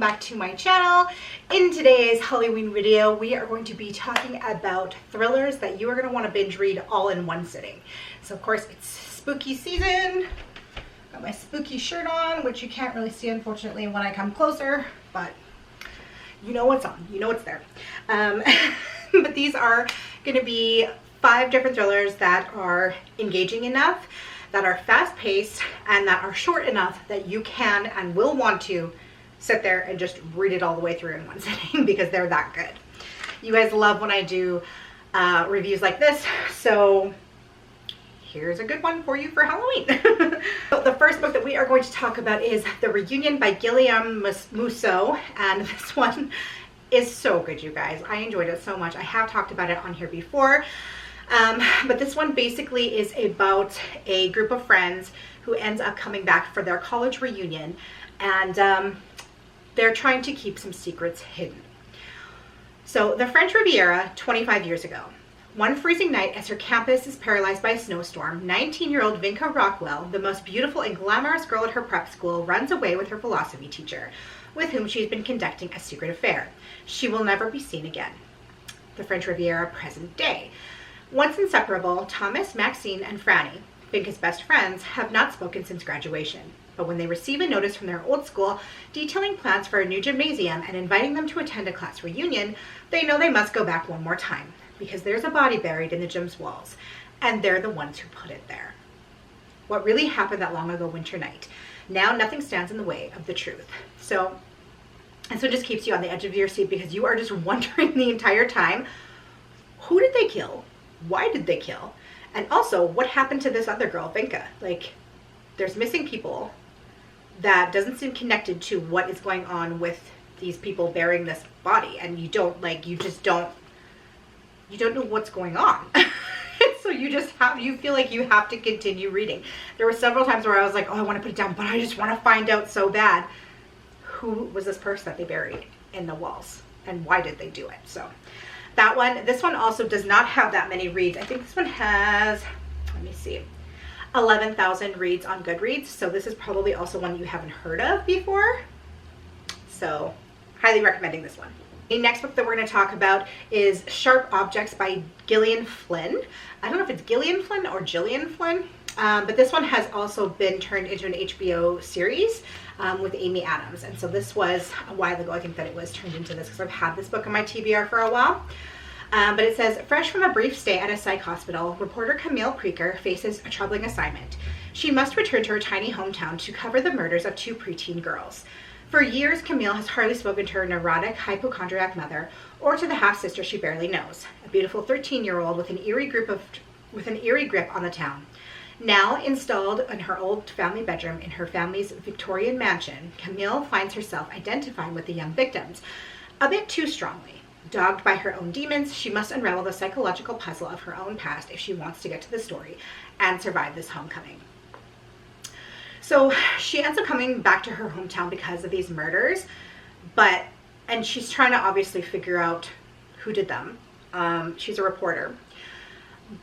back to my channel. In today's Halloween video, we are going to be talking about thrillers that you are going to want to binge read all in one sitting. So of course it's spooky season. Got my spooky shirt on, which you can't really see unfortunately when I come closer, but you know what's on, you know what's there. But these are going to be 5 different thrillers that are engaging enough, that are fast-paced, and that are short enough that you can and will want to sit there and just read it all the way through in one sitting because they're that good. You guys love when I do reviews like this, so here's a good one for you for Halloween. So the first book that we are going to talk about is The Reunion by Guillaume Musso, and this one is so good, you guys. I enjoyed it so much. I have talked about it on here before. But this one basically is about a group of friends who ends up coming back for their college reunion, and they're trying to keep some secrets hidden. So the French Riviera, 25 years ago. One freezing night as her campus is paralyzed by a snowstorm, 19-year-old Vinca Rockwell, the most beautiful and glamorous girl at her prep school, runs away with her philosophy teacher, with whom she's been conducting a secret affair. She will never be seen again. The French Riviera, present day. Once inseparable, Thomas, Maxine, and Franny, Vinca's best friends, have not spoken since graduation. But when they receive a notice from their old school detailing plans for a new gymnasium and inviting them to attend a class reunion, they know they must go back one more time, because there's a body buried in the gym's walls, and they're the ones who put it there. What really happened that long ago winter night? Now nothing stands in the way of the truth. So it just keeps you on the edge of your seat because you are just wondering the entire time, who did they kill? Why did they kill? And also, what happened to this other girl, Vinca? Like, there's missing people that doesn't seem connected to what is going on with these people burying this body, and you don't know what's going on. So you feel like you have to continue reading. There were several times where I was like, oh, I want to put it down, but I just want to find out so bad. Who was this person that they buried in the walls, and why did they do it? So that one, this one also does not have that many reads. I think this one has, let me see, 11,000 reads on Goodreads. So this is probably also one you haven't heard of before. So highly recommending this one. The next book that we're going to talk about is Sharp Objects by Gillian Flynn. I don't know if it's Gillian Flynn or Gillian Flynn, but this one has also been turned into an HBO series with Amy Adams. And so this was a while ago, I think, that it was turned into this, because I've had this book on my TBR for a while. But it says, fresh from a brief stay at a psych hospital, reporter Camille Preaker faces a troubling assignment. She must return to her tiny hometown to cover the murders of 2 preteen girls. For years, Camille has hardly spoken to her neurotic, hypochondriac mother, or to the half-sister she barely knows, a beautiful 13-year-old with an eerie grip on the town. Now installed in her old family bedroom in her family's Victorian mansion, Camille finds herself identifying with the young victims, a bit too strongly. Dogged by her own demons, she must unravel the psychological puzzle of her own past if she wants to get to the story and survive this homecoming. So she ends up coming back to her hometown because of these murders, and she's trying to obviously figure out who did them. She's a reporter.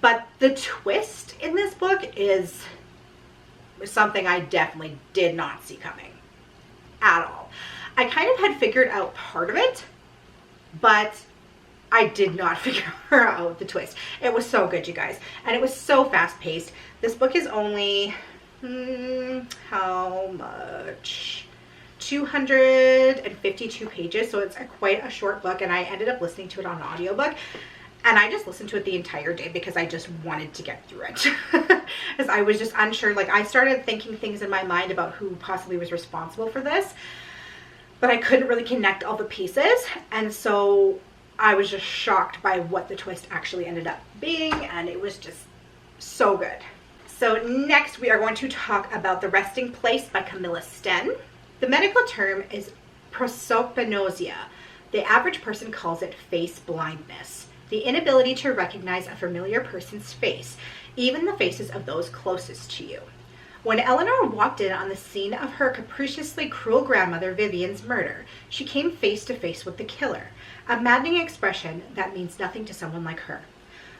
But the twist in this book is something I definitely did not see coming at all. I kind of had figured out part of it, but I did not figure out the twist. It was so good, you guys. And it was so fast paced. This book is only, how much? 252 pages. So it's quite a short book. And I ended up listening to it on audiobook. And I just listened to it the entire day because I just wanted to get through it. Because I was just unsure. Like, I started thinking things in my mind about who possibly was responsible for this, but I couldn't really connect all the pieces. And so I was just shocked by what the twist actually ended up being. And it was just so good. So next we are going to talk about The Resting Place by Camilla Sten. The medical term is prosopagnosia. The average person calls it face blindness. The inability to recognize a familiar person's face, even the faces of those closest to you. When Eleanor walked in on the scene of her capriciously cruel grandmother Vivian's murder, she came face to face with the killer, a maddening expression that means nothing to someone like her.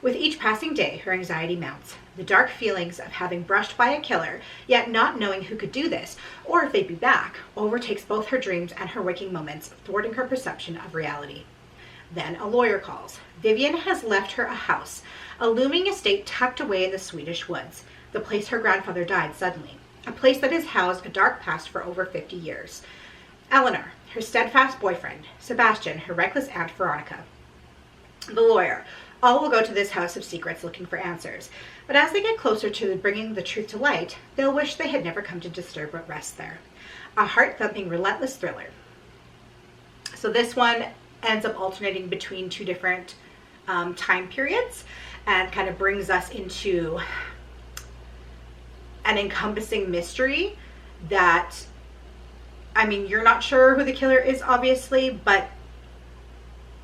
With each passing day, her anxiety mounts. The dark feelings of having brushed by a killer, yet not knowing who could do this, or if they'd be back, overtakes both her dreams and her waking moments, thwarting her perception of reality. Then a lawyer calls. Vivian has left her a house, a looming estate tucked away in the Swedish woods, the place her grandfather died suddenly, a place that has housed a dark past for over 50 years. Eleanor, her steadfast boyfriend, Sebastian, her reckless aunt Veronica. The lawyer. All will go to this house of secrets looking for answers, but as they get closer to bringing the truth to light, they'll wish they had never come to disturb what rests there. A heart-thumping, relentless thriller. So this one ends up alternating between two different time periods and kind of brings us into an encompassing mystery that, I mean, you're not sure who the killer is, obviously, but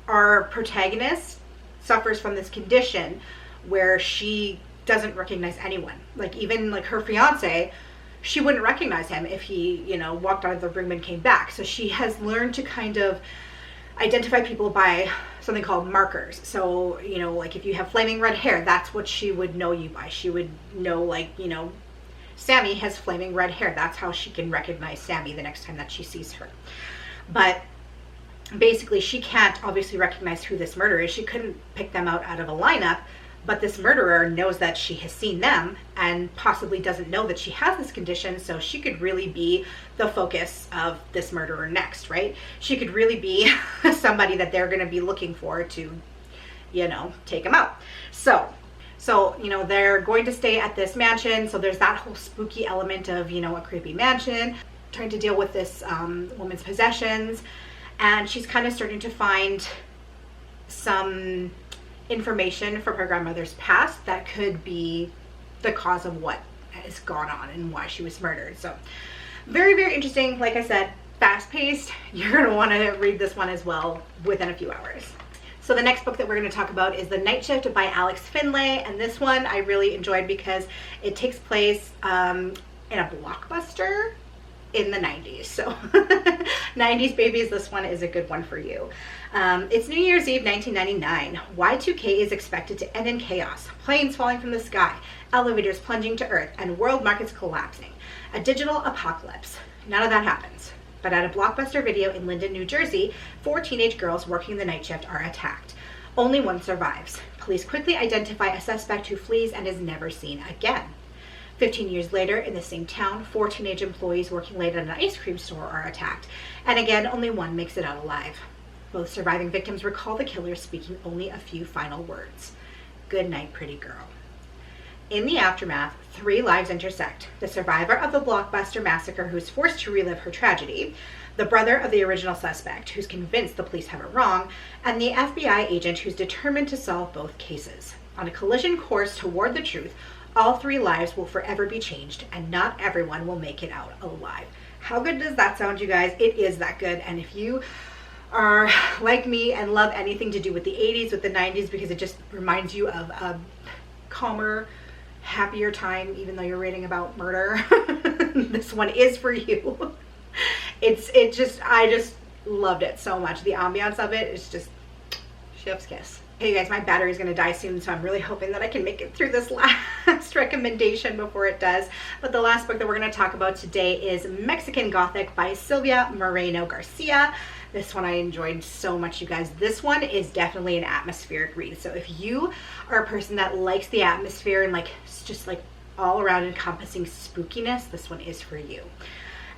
our protagonist suffers from this condition where she doesn't recognize anyone. Like, even like her fiance, she wouldn't recognize him if he, you know, walked out of the room and came back. So she has learned to kind of identify people by something called markers. So, you know, like if you have flaming red hair, that's what she would know you by. She would know, like, you know, Sammy has flaming red hair. That's how she can recognize Sammy the next time that she sees her. But basically, she can't obviously recognize who this murderer is. She couldn't pick them out of a lineup, but this murderer knows that she has seen them and possibly doesn't know that she has this condition, so she could really be the focus of this murderer next, right? She could really be somebody that they're going to be looking for to, you know, take them out. So, you know, they're going to stay at this mansion, so there's that whole spooky element of, you know, a creepy mansion, trying to deal with this woman's possessions. And she's kind of starting to find some information from her grandmother's past that could be the cause of what has gone on and why she was murdered. So very, very interesting. Like I said, fast-paced. You're going to want to read this one as well within a few hours. So the next book that we're going to talk about is The Night Shift by Alex Finlay. And this one I really enjoyed because it takes place in a Blockbuster in the 90s. So 90s babies, this one is a good one for you. It's New Year's Eve 1999. Y2K is expected to end in chaos. Planes falling from the sky, elevators plunging to earth, and world markets collapsing. A digital apocalypse. None of that happens. But at a Blockbuster Video in Linden, New Jersey, 4 teenage girls working the night shift are attacked. Only one survives. Police quickly identify a suspect who flees and is never seen again. 15 years later, in the same town, 4 teenage employees working late at an ice cream store are attacked, and again, only one makes it out alive. Both surviving victims recall the killer speaking only a few final words. Good night, pretty girl. In the aftermath, 3 lives intersect. The survivor of the Blockbuster Massacre who's forced to relive her tragedy, the brother of the original suspect who's convinced the police have it wrong, and the FBI agent who's determined to solve both cases. On a collision course toward the truth, all 3 lives will forever be changed, and not everyone will make it out alive. How good does that sound, you guys? It is that good. And if you are like me and love anything to do with the 80s, with the 90s, because it just reminds you of a calmer, happier time, even though you're reading about murder, this one is for you. I just loved it so much. The ambiance of it is just chef's kiss. Hey guys, my battery is going to die soon, so I'm really hoping that I can make it through this last recommendation before it does. But the last book that we're going to talk about today is Mexican Gothic by Silvia Moreno Garcia. This one I enjoyed so much, you guys. This one is definitely an atmospheric read. So if you are a person that likes the atmosphere and just all around encompassing spookiness, this one is for you.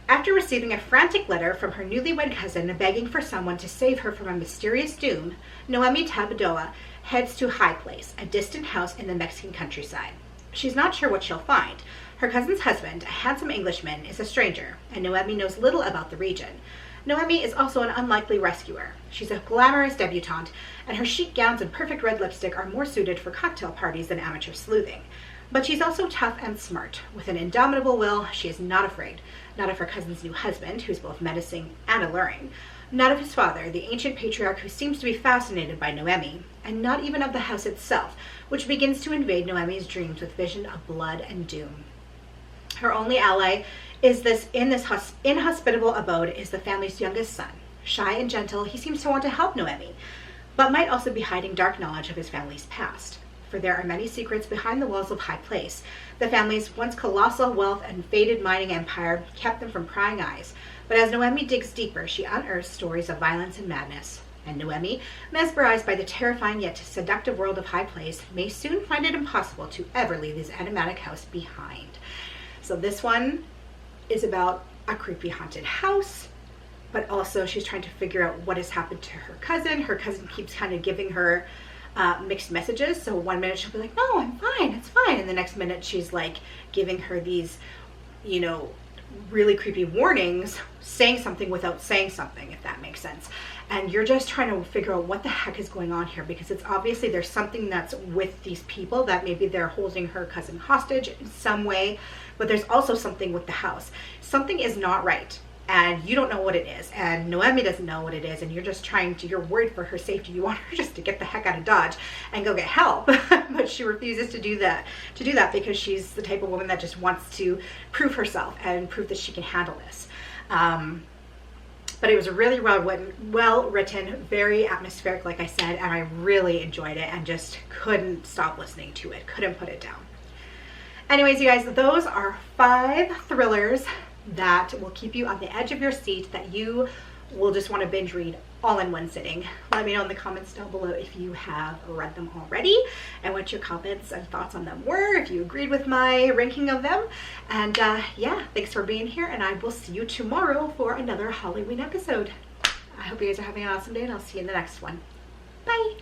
After receiving a frantic letter from her newlywed cousin begging for someone to save her from a mysterious doom, Noemi Tabadoa heads to High Place, a distant house in the Mexican countryside. She's not sure what she'll find. Her cousin's husband, a handsome Englishman, is a stranger, and Noemi knows little about the region. Noemi is also an unlikely rescuer. She's a glamorous debutante, and her chic gowns and perfect red lipstick are more suited for cocktail parties than amateur sleuthing. But she's also tough and smart. With an indomitable will, she is not afraid. Not of her cousin's new husband, who's both menacing and alluring. Not of his father, the ancient patriarch who seems to be fascinated by Noemi. And not even of the house itself, which begins to invade Noemi's dreams with vision of blood and doom. Her only ally in this inhospitable abode is the family's youngest son. Shy and gentle, he seems to want to help Noemi, but might also be hiding dark knowledge of his family's past. for there are many secrets behind the walls of High Place. The family's once colossal wealth and fated mining empire kept them from prying eyes. But as Noemi digs deeper, she unearths stories of violence and madness. And Noemi, mesmerized by the terrifying yet seductive world of High Place, may soon find it impossible to ever leave this enigmatic house behind. So this one is about a creepy haunted house, but also she's trying to figure out what has happened to her cousin. Her cousin keeps kind of giving her mixed messages. So one minute she'll be like, no, I'm fine, it's fine. And the next minute she's like giving her these, you know, really creepy warnings, saying something without saying something, if that makes sense. And you're just trying to figure out what the heck is going on here, because it's obviously there's something that's with these people, that maybe they're holding her cousin hostage in some way, but there's also something with the house. Something is not right, and you don't know what it is, and Noemi doesn't know what it is, and you're just you're worried for her safety. You want her just to get the heck out of Dodge and go get help, but she refuses to do that because she's the type of woman that just wants to prove herself and prove that she can handle this. But it was really well written, very atmospheric, like I said, and I really enjoyed it and just couldn't stop listening to it, couldn't put it down. Anyways, you guys, those are 5 thrillers that will keep you on the edge of your seat, that you will just want to binge read all in one sitting. Let me know in the comments down below if you have read them already and what your comments and thoughts on them were, if you agreed with my ranking of them. And yeah, thanks for being here, and I will see you tomorrow for another Halloween episode. I hope you guys are having an awesome day, and I'll see you in the next one. Bye.